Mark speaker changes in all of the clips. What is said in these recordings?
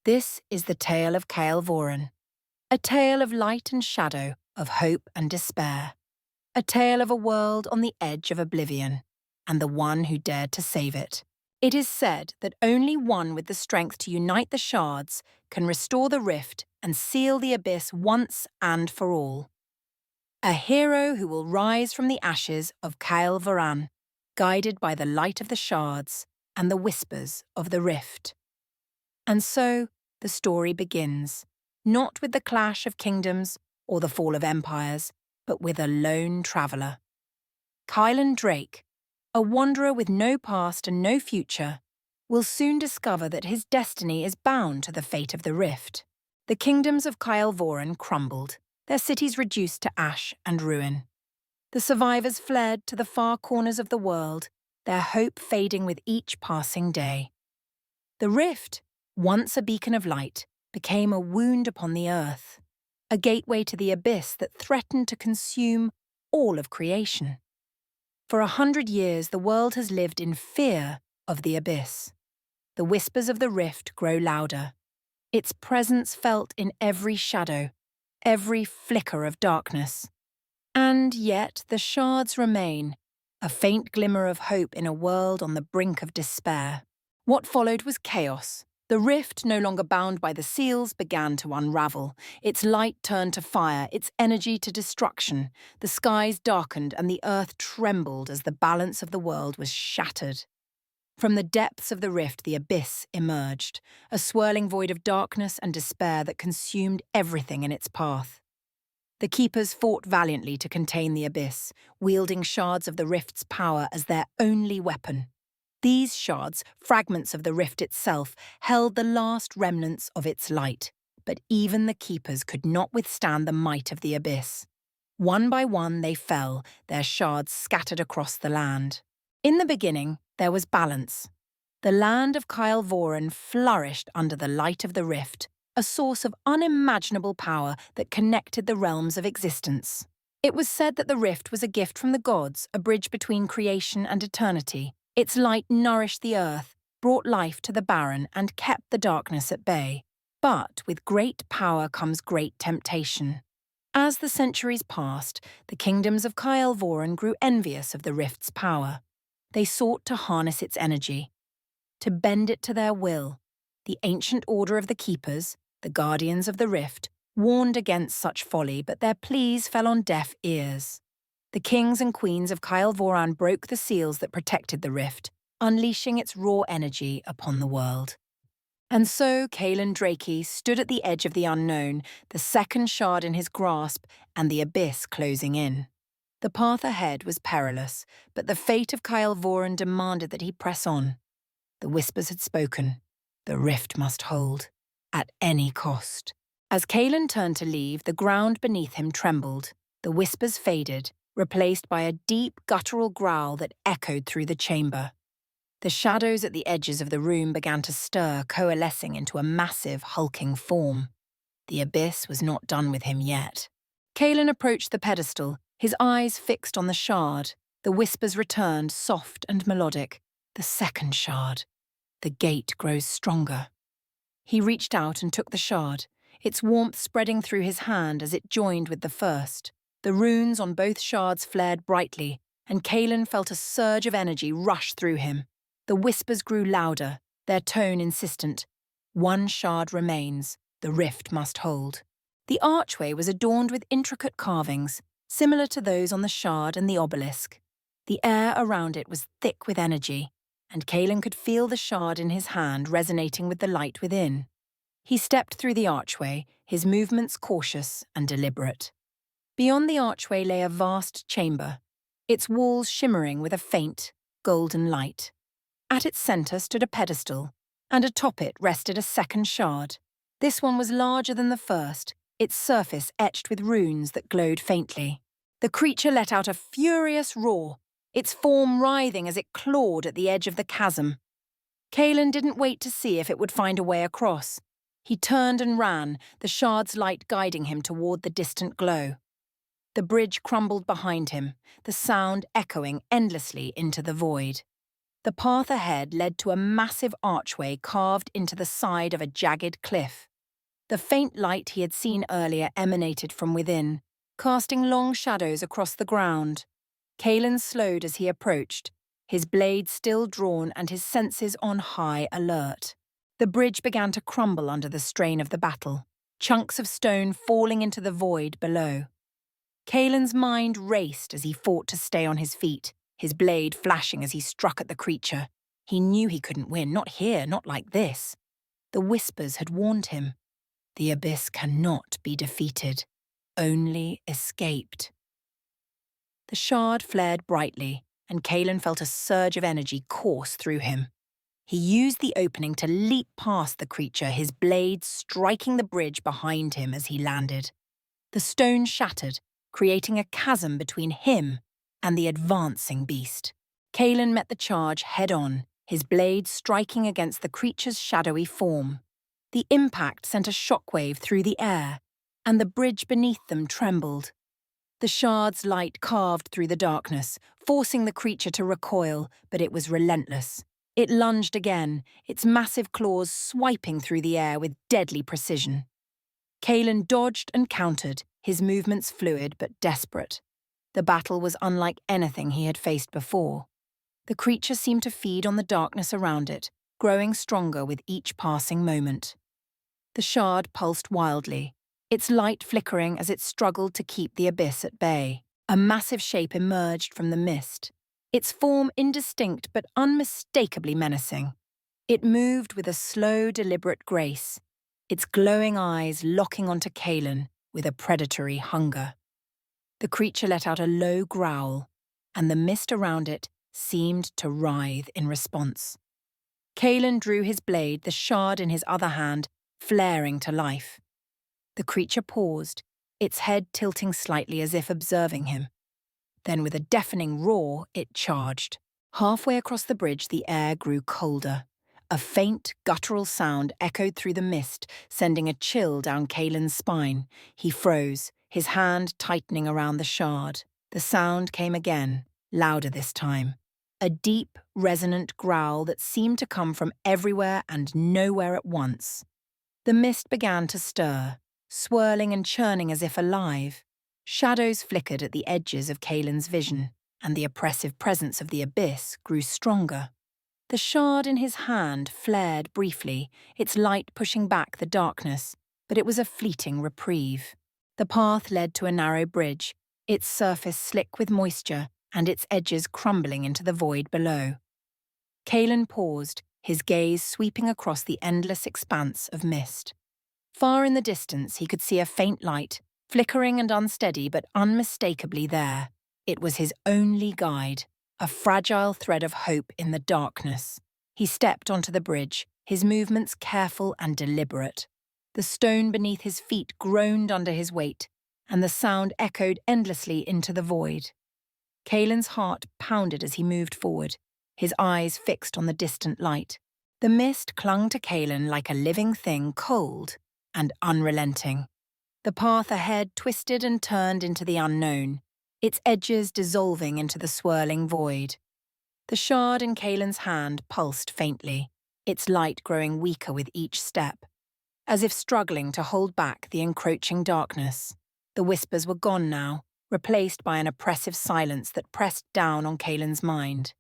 Speaker 1: This is the tale of Kael, a tale of light and shadow, of hope and despair, a tale of a world on the edge of oblivion, and the one who dared to save it. It is said that only one with the strength to unite the shards can restore the rift and seal the abyss once and for all. A hero who will rise from the ashes of Kael, guided by the light of the shards and the whispers of the rift. And so, the story begins, not with the clash of kingdoms or the fall of empires, but with a lone traveller. Kylan Drake, a wanderer with no past and no future, will soon discover that his destiny is bound to the fate of the rift. The kingdoms of Kael crumbled, their cities reduced to ash and ruin. The survivors fled to the far corners of the world, their hope fading with each passing day. The rift, once a beacon of light, became a wound upon the earth, a gateway to the abyss that threatened to consume all of creation. For 100 years, the world has lived in fear of the abyss. The whispers of the rift grow louder, its presence felt in every shadow, every flicker of darkness. And yet the shards remain, a faint glimmer of hope in a world on the brink of despair. What followed was chaos. The rift, no longer bound by the seals, began to unravel. Its light turned to fire, its energy to destruction. The skies darkened and the earth trembled as the balance of the world was shattered. From the depths of the rift, the abyss emerged, a swirling void of darkness and despair that consumed everything in its path. The keepers fought valiantly to contain the abyss, wielding shards of the rift's power as their only weapon. These shards, fragments of the rift itself, held the last remnants of its light, but even the keepers could not withstand the might of the abyss. One by one they fell, their shards scattered across the land. In the beginning, there was balance. The land of Kael flourished under the light of the rift, a source of unimaginable power that connected the realms of existence. It was said that the rift was a gift from the gods, a bridge between creation and eternity. Its light nourished the earth, brought life to the barren, and kept the darkness at bay. But with great power comes great temptation. As the centuries passed, the kingdoms of Kael grew envious of the rift's power. They sought to harness its energy, to bend it to their will. The ancient order of the keepers, the guardians of the rift, warned against such folly, but their pleas fell on deaf ears. The kings and queens of Kael broke the seals that protected the rift, unleashing its raw energy upon the world. And so Kaelan Drake stood at the edge of the unknown, the second shard in his grasp and the abyss closing in. The path ahead was perilous, but the fate of Kael demanded that he press on. The whispers had spoken. The rift must hold, at any cost. As Kaelan turned to leave, the ground beneath him trembled. The whispers faded, replaced by a deep, guttural growl that echoed through the chamber. The shadows at the edges of the room began to stir, coalescing into a massive, hulking form. The abyss was not done with him yet. Kaelan approached the pedestal, his eyes fixed on the shard. The whispers returned, soft and melodic. The second shard. The gate grows stronger. He reached out and took the shard, its warmth spreading through his hand as it joined with the first. The runes on both shards flared brightly, and Kaelan felt a surge of energy rush through him. The whispers grew louder, their tone insistent. One shard remains, the rift must hold. The archway was adorned with intricate carvings, similar to those on the shard and the obelisk. The air around it was thick with energy, and Kaelan could feel the shard in his hand resonating with the light within. He stepped through the archway, his movements cautious and deliberate. Beyond the archway lay a vast chamber, its walls shimmering with a faint, golden light. At its centre stood a pedestal, and atop it rested a second shard. This one was larger than the first, its surface etched with runes that glowed faintly. The creature let out a furious roar, its form writhing as it clawed at the edge of the chasm. Kaelan didn't wait to see if it would find a way across. He turned and ran, the shard's light guiding him toward the distant glow. The bridge crumbled behind him, the sound echoing endlessly into the void. The path ahead led to a massive archway carved into the side of a jagged cliff. The faint light he had seen earlier emanated from within, casting long shadows across the ground. Kaelan slowed as he approached, his blade still drawn and his senses on high alert. The bridge began to crumble under the strain of the battle, chunks of stone falling into the void below. Kaelan's mind raced as he fought to stay on his feet, his blade flashing as he struck at the creature. He knew he couldn't win, not here, not like this. The whispers had warned him. The abyss cannot be defeated, only escaped. The shard flared brightly, and Kaelan felt a surge of energy course through him. He used the opening to leap past the creature, his blade striking the bridge behind him as he landed. The stone shattered, creating a chasm between him and the advancing beast. Kaelan met the charge head-on, his blade striking against the creature's shadowy form. The impact sent a shockwave through the air, and the bridge beneath them trembled. The shard's light carved through the darkness, forcing the creature to recoil, but it was relentless. It lunged again, its massive claws swiping through the air with deadly precision. Kaelan dodged and countered, his movements fluid but desperate. The battle was unlike anything he had faced before. The creature seemed to feed on the darkness around it, growing stronger with each passing moment. The shard pulsed wildly, its light flickering as it struggled to keep the abyss at bay. A massive shape emerged from the mist, its form indistinct but unmistakably menacing. It moved with a slow, deliberate grace, its glowing eyes locking onto Kaelan with a predatory hunger. The creature let out a low growl, and the mist around it seemed to writhe in response. Kaelan drew his blade, the shard in his other hand, flaring to life. The creature paused, its head tilting slightly as if observing him. Then with a deafening roar, it charged. Halfway across the bridge, the air grew colder. A faint, guttural sound echoed through the mist, sending a chill down Kaelan's spine. He froze, his hand tightening around the shard. The sound came again, louder this time. A deep, resonant growl that seemed to come from everywhere and nowhere at once. The mist began to stir, swirling and churning as if alive. Shadows flickered at the edges of Kaelan's vision, and the oppressive presence of the abyss grew stronger. The shard in his hand flared briefly, its light pushing back the darkness, but it was a fleeting reprieve. The path led to a narrow bridge, its surface slick with moisture and its edges crumbling into the void below. Kaelan paused, his gaze sweeping across the endless expanse of mist. Far in the distance he could see a faint light, flickering and unsteady but unmistakably there. It was his only guide, a fragile thread of hope in the darkness. He stepped onto the bridge, his movements careful and deliberate. The stone beneath his feet groaned under his weight, and the sound echoed endlessly into the void. Kaelan's heart pounded as he moved forward, his eyes fixed on the distant light. The mist clung to Kaelan like a living thing, cold and unrelenting. The path ahead twisted and turned into the unknown, its edges dissolving into the swirling void. The shard in Kaelan's hand pulsed faintly, its light growing weaker with each step, as if struggling to hold back the encroaching darkness. The whispers were gone now, replaced by an oppressive silence that pressed down on Kaelan's mind.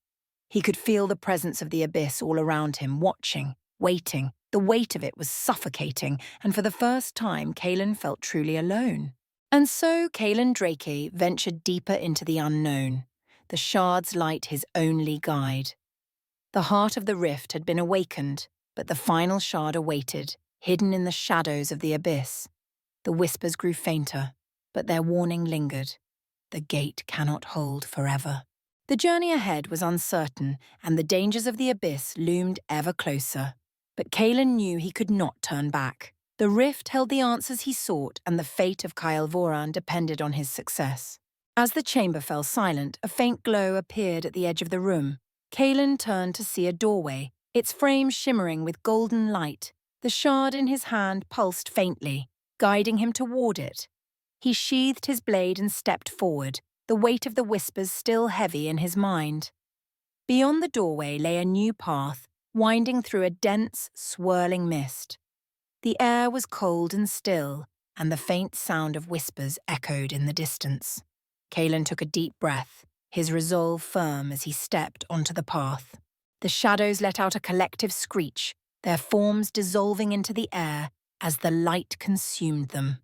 Speaker 1: He could feel the presence of the abyss all around him, watching, waiting. The weight of it was suffocating, and for the first time Kaelan felt truly alone. And so Kaelan Drake ventured deeper into the unknown, the shard's light his only guide. The heart of the rift had been awakened, but the final shard awaited, hidden in the shadows of the abyss. The whispers grew fainter, but their warning lingered. The gate cannot hold forever. The journey ahead was uncertain, and the dangers of the abyss loomed ever closer. But Kaelan knew he could not turn back. The rift held the answers he sought, and the fate of Kael depended on his success. As the chamber fell silent, a faint glow appeared at the edge of the room. Kaelan turned to see a doorway, its frame shimmering with golden light. The shard in his hand pulsed faintly, guiding him toward it. He sheathed his blade and stepped forward, the weight of the whispers still heavy in his mind. Beyond the doorway lay a new path, winding through a dense, swirling mist. The air was cold and still, and the faint sound of whispers echoed in the distance. Kaelan took a deep breath, his resolve firm as he stepped onto the path. The shadows let out a collective screech, their forms dissolving into the air as the light consumed them.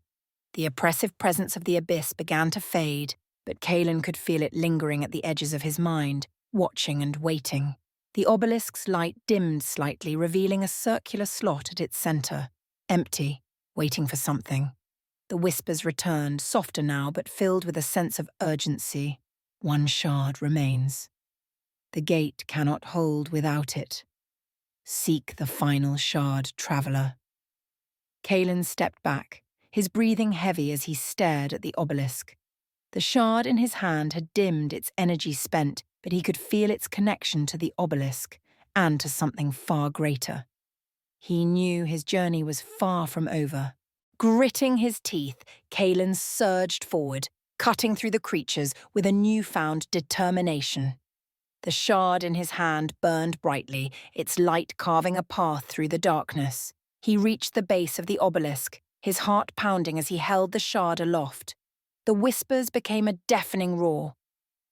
Speaker 1: The oppressive presence of the abyss began to fade, but Kaelan could feel it lingering at the edges of his mind, watching and waiting. The obelisk's light dimmed slightly, revealing a circular slot at its center, empty, waiting for something. The whispers returned, softer now, but filled with a sense of urgency. One shard remains. The gate cannot hold without it. Seek the final shard, traveler. Kaelan stepped back, his breathing heavy as he stared at the obelisk. The shard in his hand had dimmed, its energy spent, but he could feel its connection to the obelisk and to something far greater. He knew his journey was far from over. Gritting his teeth, Kaelan surged forward, cutting through the creatures with a newfound determination. The shard in his hand burned brightly, its light carving a path through the darkness. He reached the base of the obelisk, his heart pounding as he held the shard aloft. The whispers became a deafening roar.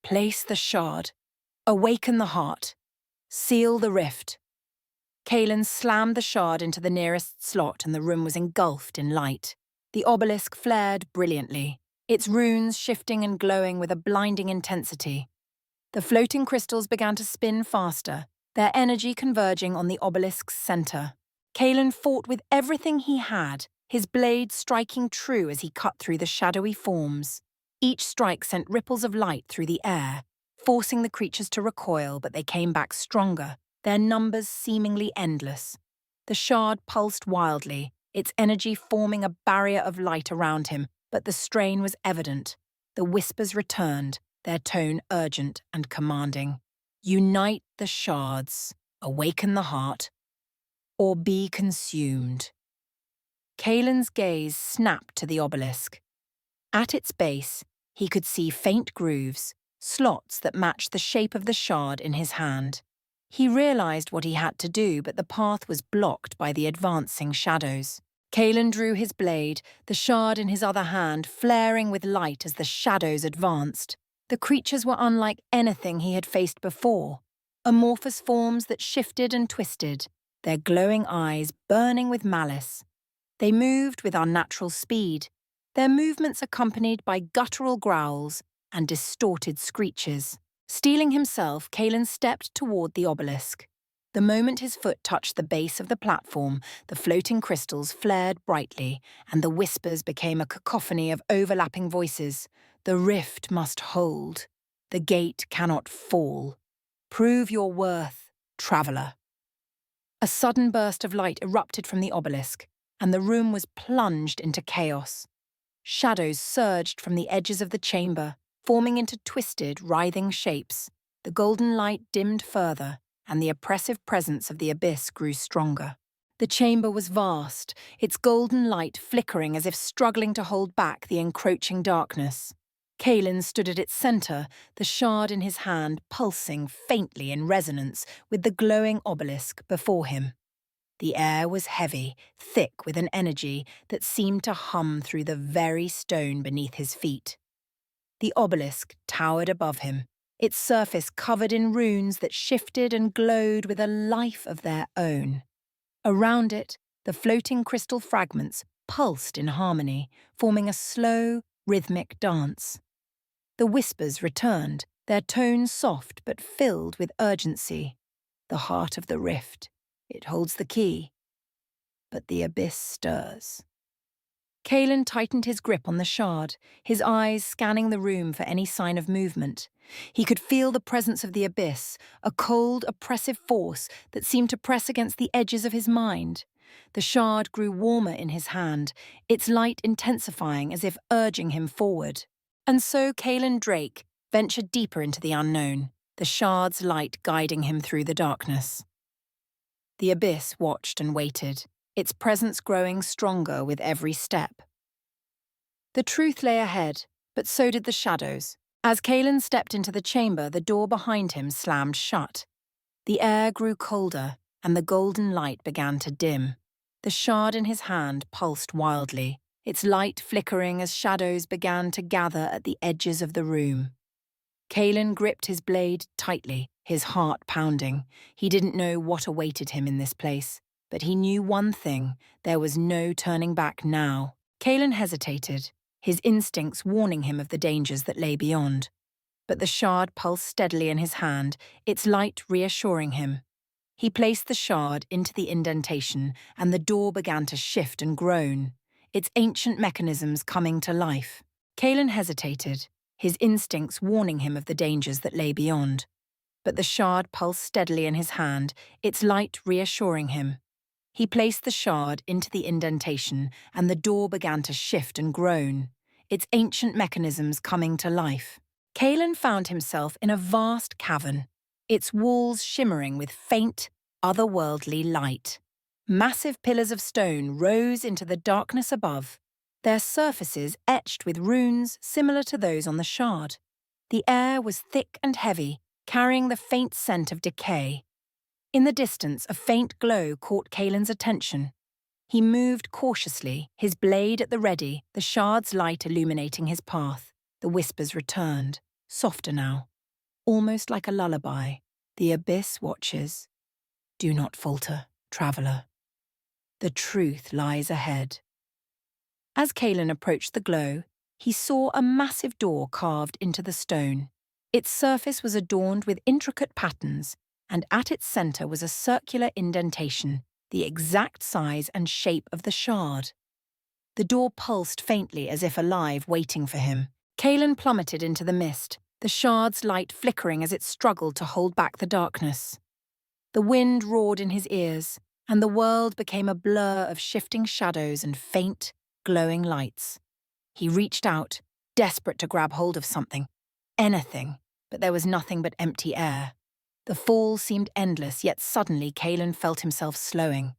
Speaker 1: Place the shard. Awaken the heart. Seal the rift. Kaelan slammed the shard into the nearest slot and the room was engulfed in light. The obelisk flared brilliantly, its runes shifting and glowing with a blinding intensity. The floating crystals began to spin faster, their energy converging on the obelisk's center. Kaelan fought with everything he had, his blade striking true as he cut through the shadowy forms. Each strike sent ripples of light through the air, forcing the creatures to recoil, but they came back stronger, their numbers seemingly endless. The shard pulsed wildly, its energy forming a barrier of light around him, but the strain was evident. The whispers returned, their tone urgent and commanding. Unite the shards, awaken the heart, or be consumed. Kaelan's gaze snapped to the obelisk. At its base, he could see faint grooves, slots that matched the shape of the shard in his hand. He realized what he had to do, but the path was blocked by the advancing shadows. Kaelan drew his blade, the shard in his other hand flaring with light as the shadows advanced. The creatures were unlike anything he had faced before, amorphous forms that shifted and twisted, their glowing eyes burning with malice. They moved with unnatural speed, their movements accompanied by guttural growls and distorted screeches. Steeling himself, Kaelan stepped toward the obelisk. The moment his foot touched the base of the platform, the floating crystals flared brightly, and the whispers became a cacophony of overlapping voices. The rift must hold. The gate cannot fall. Prove your worth, traveler. A sudden burst of light erupted from the obelisk, and the room was plunged into chaos. Shadows surged from the edges of the chamber, forming into twisted, writhing shapes. The golden light dimmed further, and the oppressive presence of the abyss grew stronger. The chamber was vast, its golden light flickering as if struggling to hold back the encroaching darkness. Kaelan stood at its center, the shard in his hand pulsing faintly in resonance with the glowing obelisk before him. The air was heavy, thick with an energy that seemed to hum through the very stone beneath his feet. The obelisk towered above him, its surface covered in runes that shifted and glowed with a life of their own. Around it, the floating crystal fragments pulsed in harmony, forming a slow, rhythmic dance. The whispers returned, their tones soft but filled with urgency. The heart of the rift. It holds the key. But the abyss stirs. Kaelan tightened his grip on the shard, his eyes scanning the room for any sign of movement. He could feel the presence of the abyss, a cold, oppressive force that seemed to press against the edges of his mind. The shard grew warmer in his hand, its light intensifying as if urging him forward. And so Kaelan Drake ventured deeper into the unknown, the shard's light guiding him through the darkness. The abyss watched and waited, its presence growing stronger with every step. The truth lay ahead, but so did the shadows, As Kaelan stepped into the chamber, the door behind him slammed shut. The air grew colder, and the golden light began to dim. The shard in his hand pulsed wildly, its light flickering as shadows began to gather at the edges of the room. Kaelan gripped his blade tightly, his heart pounding. He didn't know what awaited him in this place, but he knew one thing: there was no turning back now. Kaelan hesitated, his instincts warning him of the dangers that lay beyond. But the shard pulsed steadily in his hand, its light reassuring him. He placed the shard into the indentation, and the door began to shift and groan, its ancient mechanisms coming to life. Kaelan hesitated, his instincts warning him of the dangers that lay beyond. But the shard pulsed steadily in his hand, its light reassuring him. He placed the shard into the indentation, and the door began to shift and groan, its ancient mechanisms coming to life. Kaelan found himself in a vast cavern, its walls shimmering with faint, otherworldly light. Massive pillars of stone rose into the darkness above, their surfaces etched with runes similar to those on the shard. The air was thick and heavy, carrying the faint scent of decay. In the distance, a faint glow caught Kaelan's attention. He moved cautiously, his blade at the ready, the shard's light illuminating his path. The whispers returned, softer now, almost like a lullaby. The abyss watches. Do not falter, traveller. The truth lies ahead. As Kaelan approached the glow, he saw a massive door carved into the stone. Its surface was adorned with intricate patterns, and at its centre was a circular indentation, the exact size and shape of the shard. The door pulsed faintly as if alive, waiting for him. Kaelan plummeted into the mist, the shard's light flickering as it struggled to hold back the darkness. The wind roared in his ears, and the world became a blur of shifting shadows and faint, glowing lights. He reached out, desperate to grab hold of something, anything, but there was nothing but empty air. The fall seemed endless, yet suddenly Kaelan felt himself slowing.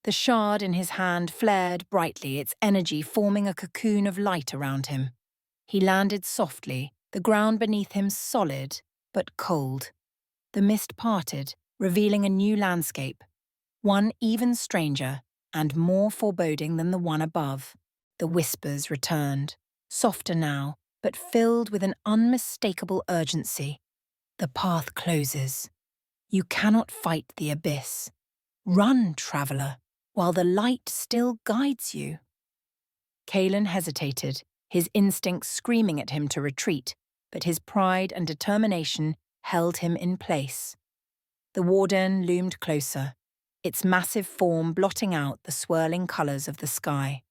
Speaker 1: The shard in his hand flared brightly, its energy forming a cocoon of light around him. He landed softly, the ground beneath him solid, but cold. The mist parted, revealing a new landscape, one even stranger and more foreboding than the one above. The whispers returned, softer now, but filled with an unmistakable urgency. The path closes. You cannot fight the abyss. Run, traveller, while the light still guides you. Kaelan hesitated, his instincts screaming at him to retreat, but his pride and determination held him in place. The warden loomed closer, its massive form blotting out the swirling colours of the sky.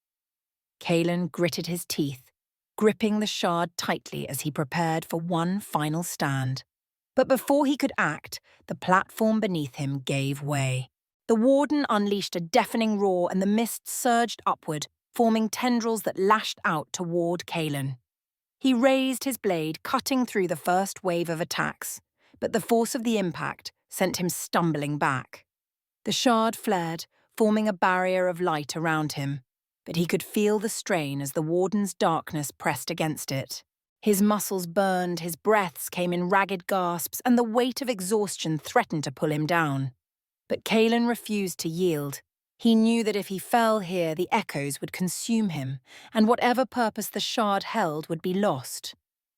Speaker 1: Kaelan gritted his teeth, gripping the shard tightly as he prepared for one final stand. But before he could act, the platform beneath him gave way. The warden unleashed a deafening roar and the mist surged upward, forming tendrils that lashed out toward Kaelan. He raised his blade, cutting through the first wave of attacks, but the force of the impact sent him stumbling back. The shard flared, forming a barrier of light around him, but he could feel the strain as the warden's darkness pressed against it. His muscles burned, his breaths came in ragged gasps, and the weight of exhaustion threatened to pull him down. But Kaelan refused to yield. He knew that if he fell here, the echoes would consume him, and whatever purpose the shard held would be lost.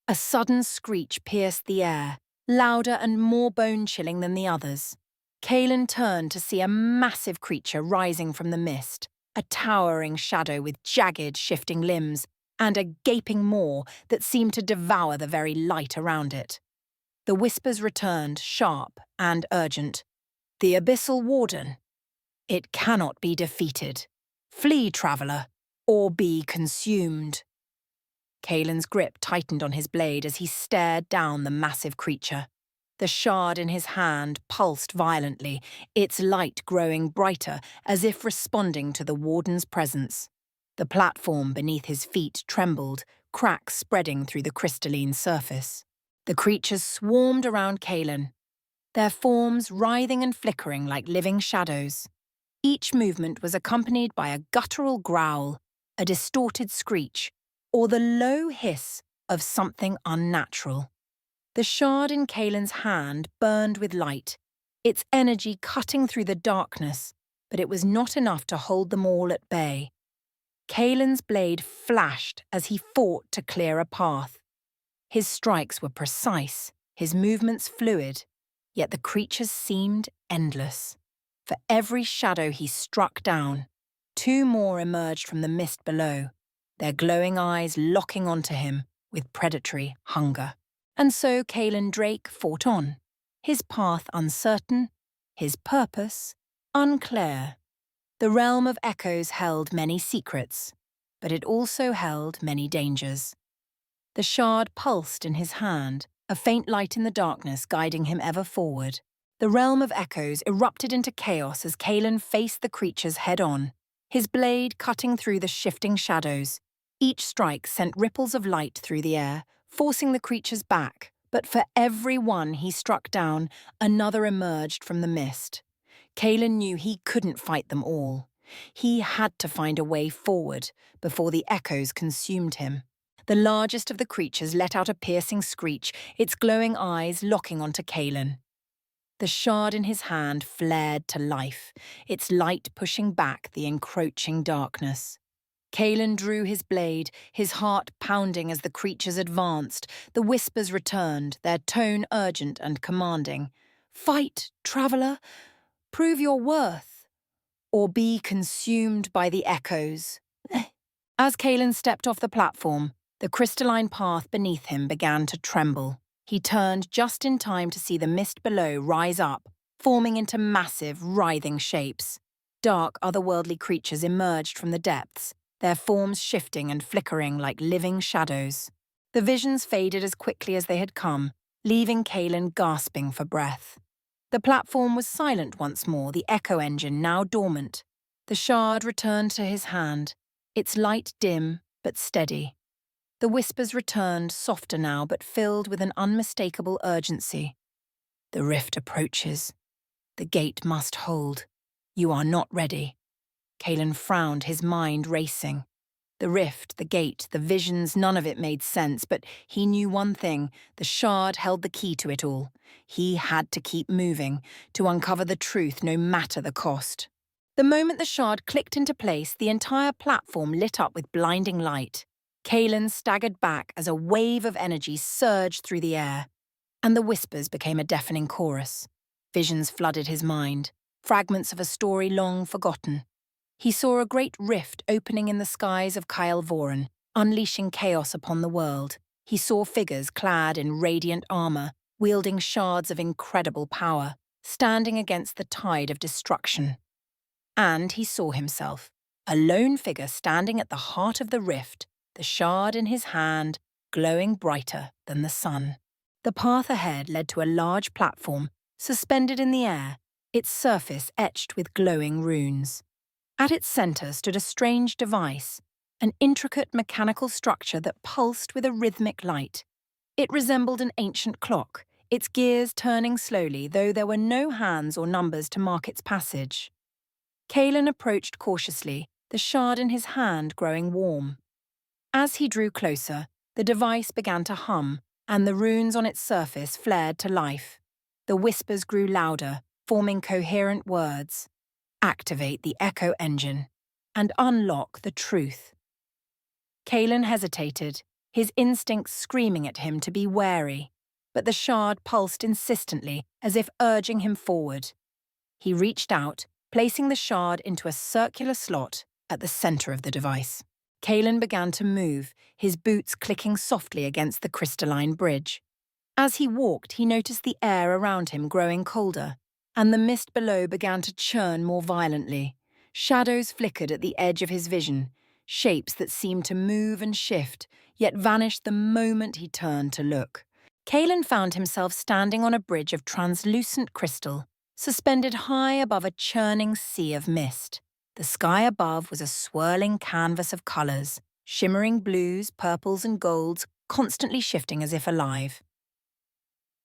Speaker 1: A sudden screech pierced the air, louder and more bone-chilling than the others. Kaelan turned to see a massive creature rising from the mist, a towering shadow with jagged, shifting limbs, and a gaping maw that seemed to devour the very light around it. The whispers returned, sharp and urgent. The abyssal warden. It cannot be defeated. Flee, traveller, or be consumed. Kaelan's grip tightened on his blade as he stared down the massive creature. The shard in his hand pulsed violently, its light growing brighter as if responding to the warden's presence. The platform beneath his feet trembled, cracks spreading through the crystalline surface. The creatures swarmed around Kaelan, their forms writhing and flickering like living shadows. Each movement was accompanied by a guttural growl, a distorted screech, or the low hiss of something unnatural. The shard in Kaelin's hand burned with light, its energy cutting through the darkness, but it was not enough to hold them all at bay. Kaelin's blade flashed as he fought to clear a path. His strikes were precise, his movements fluid, yet the creatures seemed endless. For every shadow he struck down, two more emerged from the mist below, their glowing eyes locking onto him with predatory hunger. And so Kaelin Drake fought on, his path uncertain, his purpose unclear. The realm of echoes held many secrets, but it also held many dangers. The shard pulsed in his hand, a faint light in the darkness guiding him ever forward. The realm of echoes erupted into chaos as Kaelin faced the creatures head-on, his blade cutting through the shifting shadows. Each strike sent ripples of light through the air, forcing the creatures back, but for every one he struck down, another emerged from the mist. Kaelin knew he couldn't fight them all. He had to find a way forward before the echoes consumed him. The largest of the creatures let out a piercing screech, its glowing eyes locking onto Kaelin. The shard in his hand flared to life, its light pushing back the encroaching darkness. Kaelin drew his blade, his heart pounding as the creatures advanced. The whispers returned, their tone urgent and commanding. "Fight, traveller! Prove your worth, or be consumed by the echoes." As Kaelin stepped off the platform, the crystalline path beneath him began to tremble. He turned just in time to see the mist below rise up, forming into massive, writhing shapes. Dark, otherworldly creatures emerged from the depths, their forms shifting and flickering like living shadows. The visions faded as quickly as they had come, leaving Kaelin gasping for breath. The platform was silent once more, the echo engine now dormant. The shard returned to his hand, its light dim but steady. The whispers returned, softer now but filled with an unmistakable urgency. "The rift approaches. The gate must hold. You are not ready." Kaelin frowned, his mind racing. The rift, the gate, the visions, none of it made sense, but he knew one thing: the shard held the key to it all. He had to keep moving, to uncover the truth no matter the cost. The moment the shard clicked into place, the entire platform lit up with blinding light. Kaelin staggered back as a wave of energy surged through the air, and the whispers became a deafening chorus. Visions flooded his mind, fragments of a story long forgotten. He saw a great rift opening in the skies of Kael, unleashing chaos upon the world. He saw figures clad in radiant armor, wielding shards of incredible power, standing against the tide of destruction. And he saw himself, a lone figure standing at the heart of the rift, the shard in his hand, glowing brighter than the sun. The path ahead led to a large platform, suspended in the air, its surface etched with glowing runes. At its center stood a strange device, an intricate mechanical structure that pulsed with a rhythmic light. It resembled an ancient clock, its gears turning slowly, though there were no hands or numbers to mark its passage. Kaelin approached cautiously, the shard in his hand growing warm. As he drew closer, the device began to hum, and the runes on its surface flared to life. The whispers grew louder, forming coherent words. "Activate the echo engine and unlock the truth." Kaelin hesitated, his instincts screaming at him to be wary, but the shard pulsed insistently, as if urging him forward. He reached out, placing the shard into a circular slot at the center of the device. Kaelin began to move, his boots clicking softly against the crystalline bridge. As he walked, he noticed the air around him growing colder, and the mist below began to churn more violently. Shadows flickered at the edge of his vision, shapes that seemed to move and shift, yet vanished the moment he turned to look. Kaelin found himself standing on a bridge of translucent crystal, suspended high above a churning sea of mist. The sky above was a swirling canvas of colours, shimmering blues, purples and golds, constantly shifting as if alive.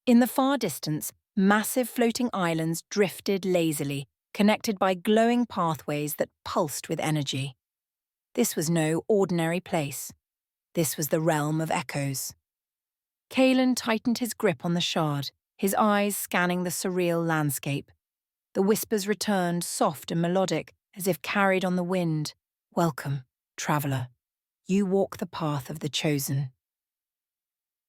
Speaker 1: In the far distance, massive floating islands drifted lazily, connected by glowing pathways that pulsed with energy. This was no ordinary place. This was the realm of echoes. Kaelan tightened his grip on the shard, his eyes scanning the surreal landscape. The whispers returned, soft and melodic, as if carried on the wind. Welcome, traveller. You walk the path of the chosen.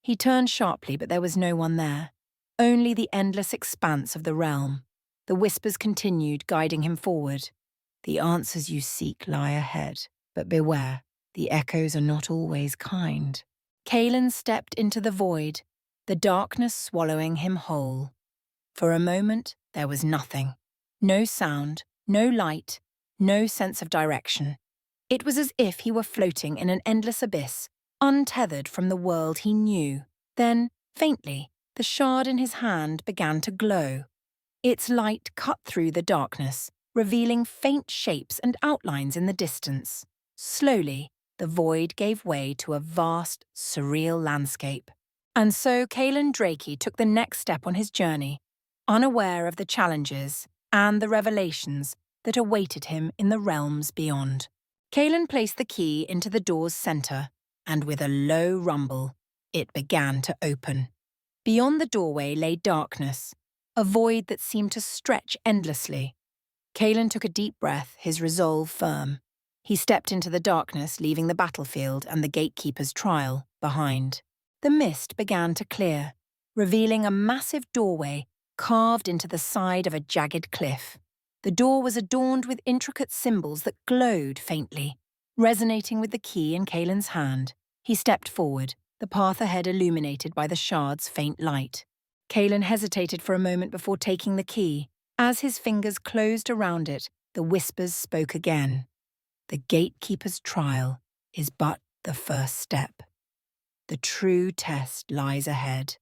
Speaker 1: He turned sharply, but there was no one there. Only the endless expanse of the realm. The whispers continued, guiding him forward. The answers you seek lie ahead, but beware, the echoes are not always kind. Kaelan stepped into the void, the darkness swallowing him whole. For a moment, there was nothing. No sound, no light, no sense of direction. It was as if he were floating in an endless abyss, untethered from the world he knew. Then, faintly, the shard in his hand began to glow. Its light cut through the darkness, revealing faint shapes and outlines in the distance. Slowly, the void gave way to a vast, surreal landscape. And so Kaelan Drakey took the next step on his journey, unaware of the challenges and the revelations that awaited him in the realms beyond. Kaelan placed the key into the door's centre, and with a low rumble, it began to open. Beyond the doorway lay darkness, a void that seemed to stretch endlessly. Kaelan took a deep breath, his resolve firm. He stepped into the darkness, leaving the battlefield and the gatekeeper's trial behind. The mist began to clear, revealing a massive doorway carved into the side of a jagged cliff. The door was adorned with intricate symbols that glowed faintly. Resonating with the key in Kaelan's hand, he stepped forward, the path ahead illuminated by the shard's faint light. Kaelan hesitated for a moment before taking the key. As his fingers closed around it, the whispers spoke again. The gatekeeper's trial is but the first step. The true test lies ahead.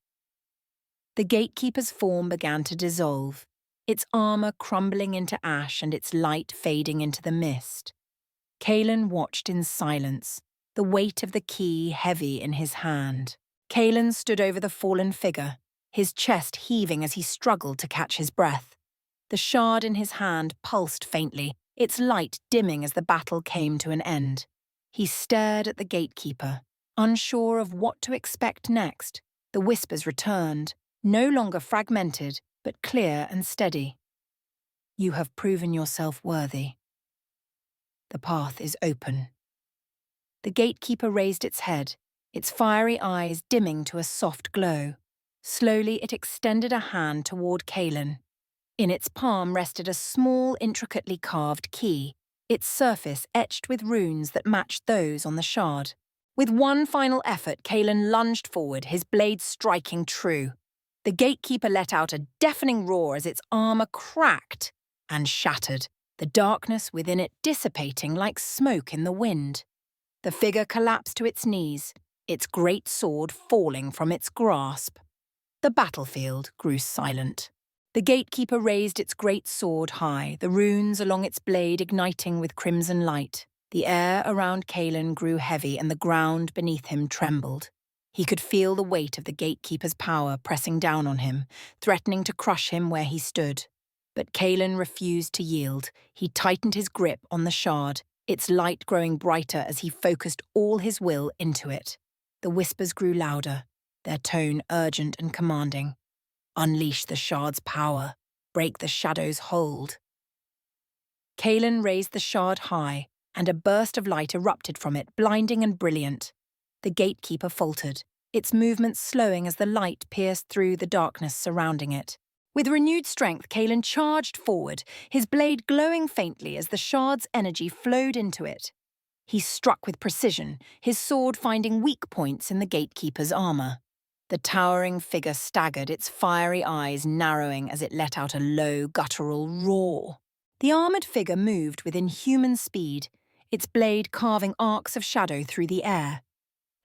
Speaker 1: The gatekeeper's form began to dissolve, its armor crumbling into ash and its light fading into the mist. Kaelan watched in silence, the weight of the key heavy in his hand. Kaelan stood over the fallen figure, his chest heaving as he struggled to catch his breath. The shard in his hand pulsed faintly, its light dimming as the battle came to an end. He stared at the gatekeeper, unsure of what to expect next. The whispers returned, no longer fragmented, but clear and steady. You have proven yourself worthy. The path is open. The gatekeeper raised its head, its fiery eyes dimming to a soft glow. Slowly it extended a hand toward Kaelan. In its palm rested a small, intricately carved key, its surface etched with runes that matched those on the shard. With one final effort, Kaelan lunged forward, his blade striking true. The gatekeeper let out a deafening roar as its armor cracked and shattered, the darkness within it dissipating like smoke in the wind. The figure collapsed to its knees, its great sword falling from its grasp. The battlefield grew silent. The gatekeeper raised its great sword high, the runes along its blade igniting with crimson light. The air around Kaelan grew heavy and the ground beneath him trembled. He could feel the weight of the gatekeeper's power pressing down on him, threatening to crush him where he stood. But Kaelan refused to yield. He tightened his grip on the shard, its light growing brighter as he focused all his will into it. The whispers grew louder, their tone urgent and commanding. Unleash the shard's power. Break the shadow's hold. Kaelan raised the shard high, and a burst of light erupted from it, blinding and brilliant. The gatekeeper faltered, its movements slowing as the light pierced through the darkness surrounding it. With renewed strength, Kaelan charged forward, his blade glowing faintly as the shard's energy flowed into it. He struck with precision, his sword finding weak points in the gatekeeper's armor. The towering figure staggered, its fiery eyes narrowing as it let out a low, guttural roar. The armored figure moved with inhuman speed, its blade carving arcs of shadow through the air.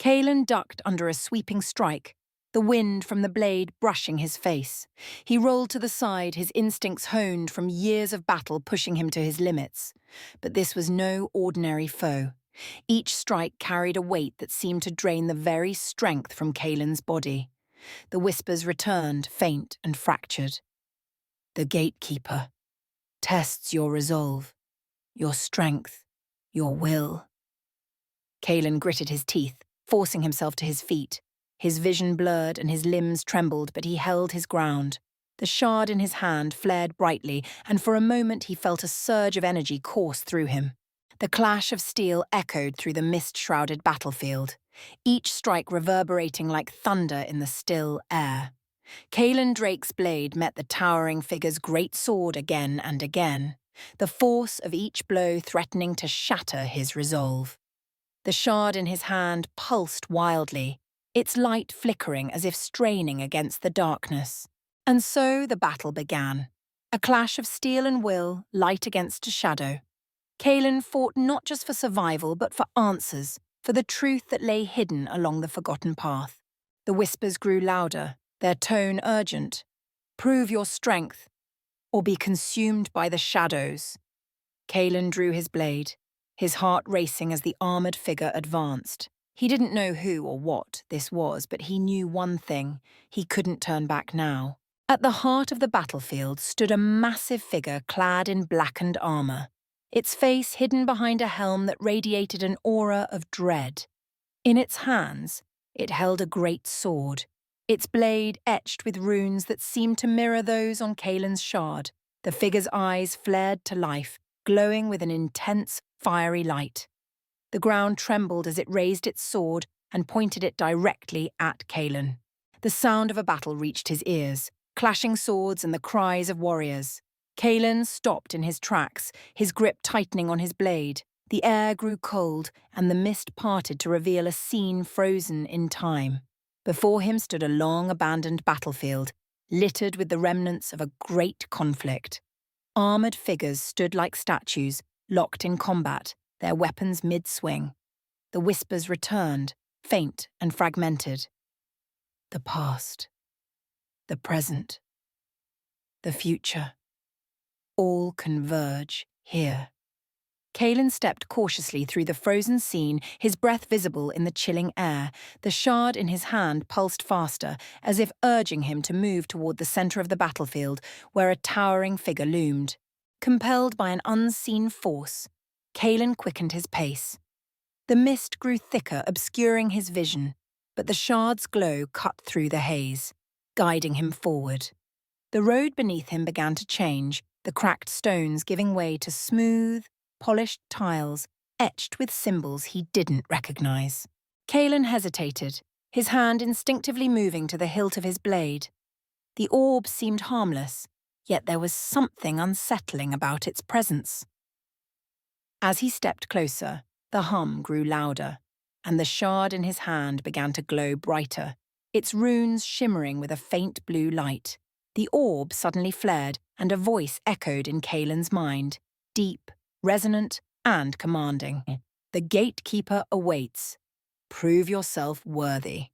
Speaker 1: Kaelan ducked under a sweeping strike, the wind from the blade brushing his face. He rolled to the side, his instincts honed from years of battle pushing him to his limits. But this was no ordinary foe. Each strike carried a weight that seemed to drain the very strength from Kaelan's body. The whispers returned, faint and fractured. The gatekeeper tests your resolve, your strength, your will. Kaelan gritted his teeth, forcing himself to his feet. His vision blurred and his limbs trembled, but he held his ground. The shard in his hand flared brightly, and for a moment he felt a surge of energy course through him. The clash of steel echoed through the mist-shrouded battlefield, each strike reverberating like thunder in the still air. Kael Drake's blade met the towering figure's great sword again and again, the force of each blow threatening to shatter his resolve. The shard in his hand pulsed wildly, its light flickering as if straining against the darkness. And so the battle began, a clash of steel and will, light against shadow. Kael fought not just for survival, but for answers, for the truth that lay hidden along the forgotten path. The whispers grew louder, their tone urgent. Prove your strength, or be consumed by the shadows. Kael drew his blade, his heart racing as the armoured figure advanced. He didn't know who or what this was, but he knew one thing: he couldn't turn back now. At the heart of the battlefield stood a massive figure clad in blackened armour, its face hidden behind a helm that radiated an aura of dread. In its hands, it held a great sword, its blade etched with runes that seemed to mirror those on Kaelin's shard. The figure's eyes flared to life, glowing with an intense, fiery light. The ground trembled as it raised its sword and pointed it directly at Kael. The sound of a battle reached his ears, clashing swords and the cries of warriors. Kael stopped in his tracks, his grip tightening on his blade. The air grew cold, and the mist parted to reveal a scene frozen in time. Before him stood a long, abandoned battlefield, littered with the remnants of a great conflict. Armoured figures stood like statues, locked in combat, their weapons mid-swing. The whispers returned, faint and fragmented. The past, the present, the future. All converge here. Kael stepped cautiously through the frozen scene, his breath visible in the chilling air. The shard in his hand pulsed faster, as if urging him to move toward the center of the battlefield, where a towering figure loomed. Compelled by an unseen force, Kael quickened his pace. The mist grew thicker, obscuring his vision, but the shard's glow cut through the haze, guiding him forward. The road beneath him began to change, the cracked stones giving way to smooth, polished tiles etched with symbols he didn't recognize. Kael hesitated, his hand instinctively moving to the hilt of his blade. The orb seemed harmless, yet there was something unsettling about its presence. As he stepped closer, the hum grew louder, and the shard in his hand began to glow brighter, its runes shimmering with a faint blue light. The orb suddenly flared, and a voice echoed in Kaelin's mind, deep, resonant, and commanding. The gatekeeper awaits. Prove yourself worthy.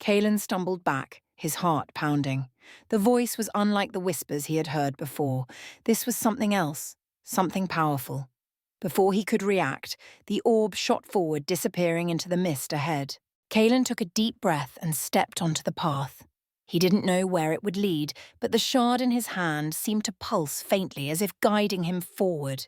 Speaker 1: Kael stumbled back, his heart pounding. The voice was unlike the whispers he had heard before. This was something else, something powerful. Before he could react, the orb shot forward, disappearing into the mist ahead. Kael took a deep breath and stepped onto the path. He didn't know where it would lead, but the shard in his hand seemed to pulse faintly, as if guiding him forward.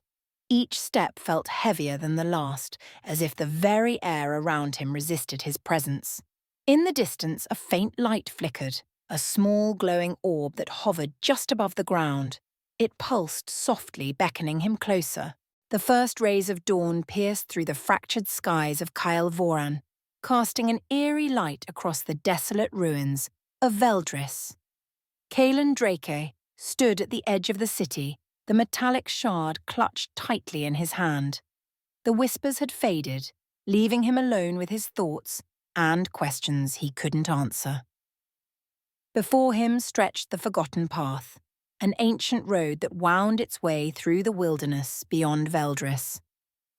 Speaker 1: Each step felt heavier than the last, as if the very air around him resisted his presence. In the distance, a faint light flickered, a small glowing orb that hovered just above the ground. It pulsed softly, beckoning him closer. The first rays of dawn pierced through the fractured skies of Kael, casting an eerie light across the desolate ruins of Veldris. Kael Drake stood at the edge of the city, the metallic shard clutched tightly in his hand. The whispers had faded, leaving him alone with his thoughts and questions he couldn't answer. Before him stretched the forgotten path, an ancient road that wound its way through the wilderness beyond Veldris.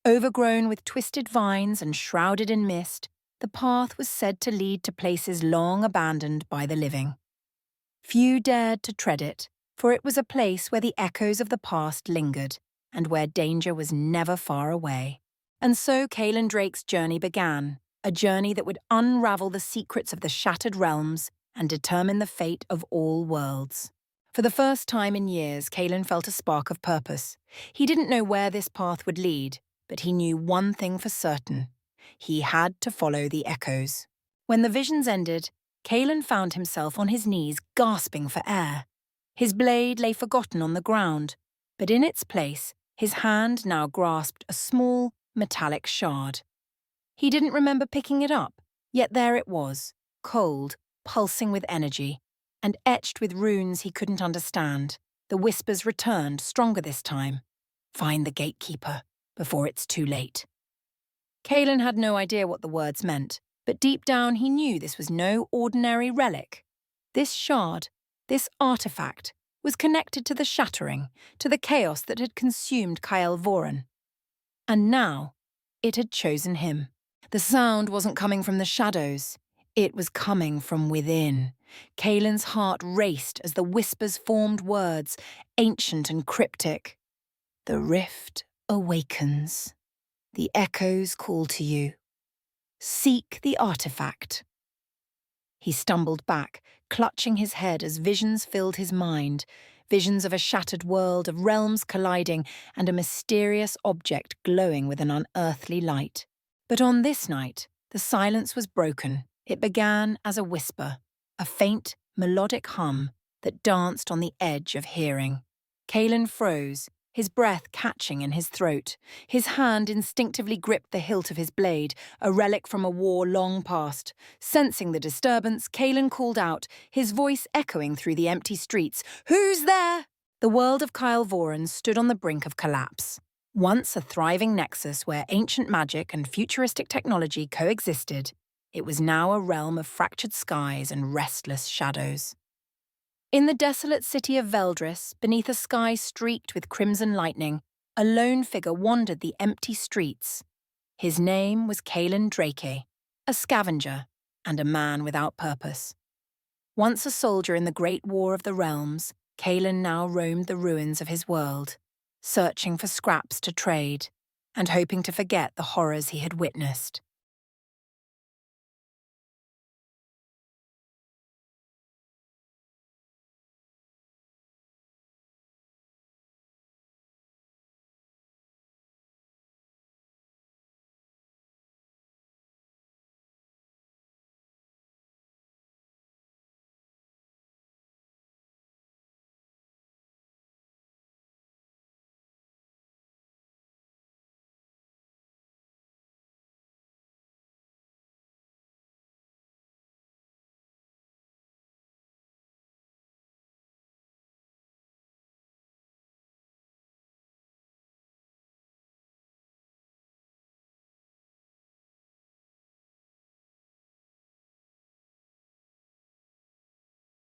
Speaker 1: Overgrown with twisted vines and shrouded in mist, the path was said to lead to places long abandoned by the living. Few dared to tread it, for it was a place where the echoes of the past lingered, and where danger was never far away. And so Kael Drake's journey began, a journey that would unravel the secrets of the shattered realms and determine the fate of all worlds. For the first time in years, Kael felt a spark of purpose. He didn't know where this path would lead, but he knew one thing for certain. He had to follow the echoes. When the visions ended, Kael found himself on his knees gasping for air. His blade lay forgotten on the ground, but in its place, his hand now grasped a small, metallic shard. He didn't remember picking it up, yet there it was, cold, pulsing with energy, and etched with runes he couldn't understand. The whispers returned, stronger this time. Find the gatekeeper, before it's too late. Kael had no idea what the words meant, but deep down he knew this was no ordinary relic. This shard, this artifact, was connected to the shattering, to the chaos that had consumed Kael. And now, it had chosen him. The sound wasn't coming from the shadows. It was coming from within. Kaelin's heart raced as the whispers formed words, ancient and cryptic. The rift awakens. The echoes call to you. Seek the artifact. He stumbled back, clutching his head as visions filled his mind, visions of a shattered world, of realms colliding, and a mysterious object glowing with an unearthly light. But on this night, the silence was broken. It began as a whisper, a faint, melodic hum that danced on the edge of hearing. Kael froze, his breath catching in his throat. His hand instinctively gripped the hilt of his blade, a relic from a war long past. Sensing the disturbance, Kael called out, his voice echoing through the empty streets. "Who's there?" The world of Kael stood on the brink of collapse. Once a thriving nexus where ancient magic and futuristic technology coexisted, it was now a realm of fractured skies and restless shadows. In the desolate city of Veldris, beneath a sky streaked with crimson lightning, a lone figure wandered the empty streets. His name was Kael Drake, a scavenger and a man without purpose. Once a soldier in the Great War of the Realms, Kael now roamed the ruins of his world, searching for scraps to trade and hoping to forget the horrors he had witnessed.